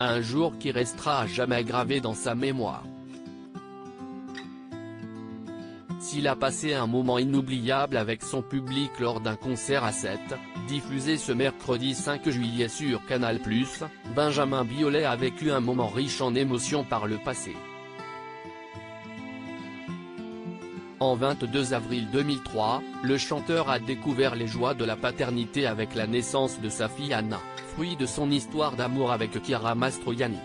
un jour qui restera à jamais gravé dans sa mémoire. S'il a passé un moment inoubliable avec son public lors d'un concert à 7, diffusé ce mercredi 5 juillet sur Canal+, Benjamin Biolay a vécu un moment riche en émotions par le passé. En 22 avril 2003, le chanteur a découvert les joies de la paternité avec la naissance de sa fille Anna, fruit de son histoire d'amour avec Chiara Mastroianni.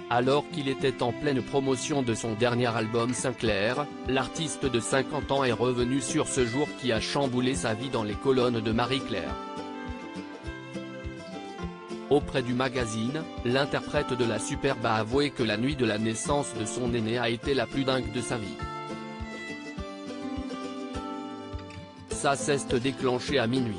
Alors qu'il était en pleine promotion de son dernier album Sinclair, l'artiste de 50 ans est revenu sur ce jour qui a chamboulé sa vie dans les colonnes de Marie-Claire. Auprès du magazine, l'interprète de la superbe a avoué que la nuit de la naissance de son aîné a été la plus dingue de sa vie. Sa sieste déclenchée à minuit.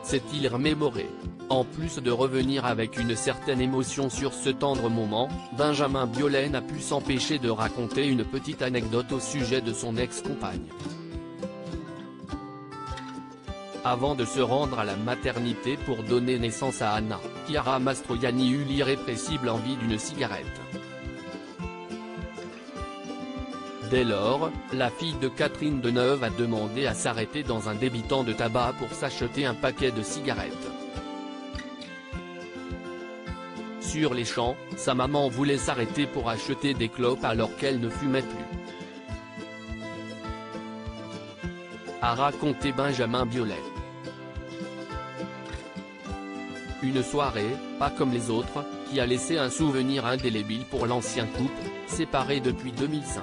S'est-il remémoré? En plus de revenir avec une certaine émotion sur ce tendre moment, Benjamin Biolay n'a pu s'empêcher de raconter une petite anecdote au sujet de son ex-compagne. Avant de se rendre à la maternité pour donner naissance à Anna, Chiara Mastroianni eut l'irrépressible envie d'une cigarette. Dès lors, la fille de Catherine Deneuve a demandé à s'arrêter dans un débitant de tabac pour s'acheter un paquet de cigarettes. Sur les champs, sa maman voulait s'arrêter pour acheter des clopes alors qu'elle ne fumait plus. A raconté Benjamin Biolay. Une soirée, pas comme les autres, qui a laissé un souvenir indélébile pour l'ancien couple, séparé depuis 2005.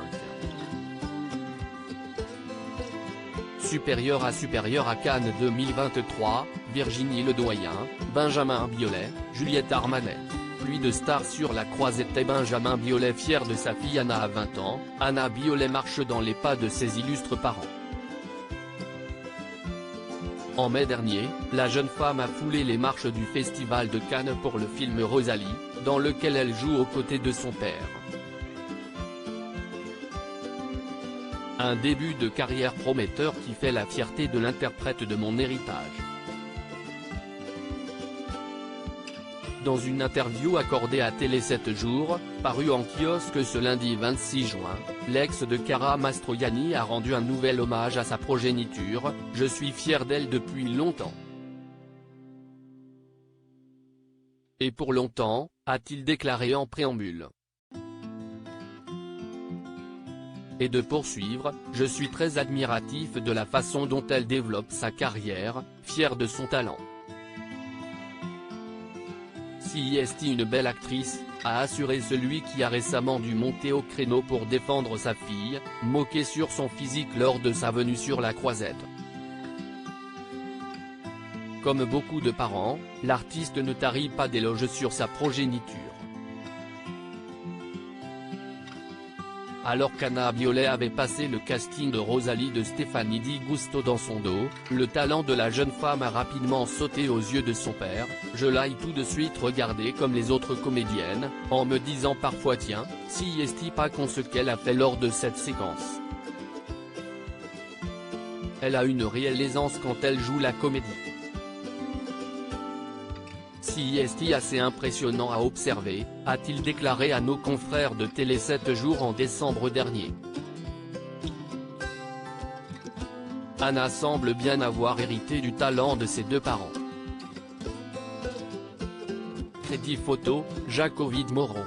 Supérieur à Cannes 2023, Virginie Ledoyen, Benjamin Biolay, Juliette Armanet. Pluie de stars sur la croisette et Benjamin Biolay fier de sa fille Anna à 20 ans, Anna Biolay marche dans les pas de ses illustres parents. En mai dernier, la jeune femme a foulé les marches du Festival de Cannes pour le film Rosalie, dans lequel elle joue aux côtés de son père. Un début de carrière prometteur qui fait la fierté de l'interprète de Mon héritage. Dans une interview accordée à Télé 7 jours, parue en kiosque ce lundi 26 juin, l'ex de Chiara Mastroianni a rendu un nouvel hommage à sa progéniture, « Je suis fier d'elle depuis longtemps. » Et pour longtemps, a-t-il déclaré en préambule. Et de poursuivre, « Je suis très admiratif de la façon dont elle développe sa carrière, fier de son talent. Si est une belle actrice, a assuré celui qui a récemment dû monter au créneau pour défendre sa fille, moqué sur son physique lors de sa venue sur la croisette. Comme beaucoup de parents, l'artiste ne tarit pas d'éloges sur sa progéniture. Alors qu'Anna Biolay avait passé le casting de Rosalie de Stéphanie Di Gusto dans son dos, le talent de la jeune femme a rapidement sauté aux yeux de son père. « Je l'ai tout de suite regardée comme les autres comédiennes, en me disant parfois tiens, si est pas con ce qu'elle a fait lors de cette séquence. Elle a une réelle aisance quand elle joue la comédie. Si est assez impressionnant à observer, a-t-il déclaré à nos confrères de Télé 7 jours en décembre dernier. Anna semble bien avoir hérité du talent de ses deux parents. Crédit photo, Jacques Ovid Moreau.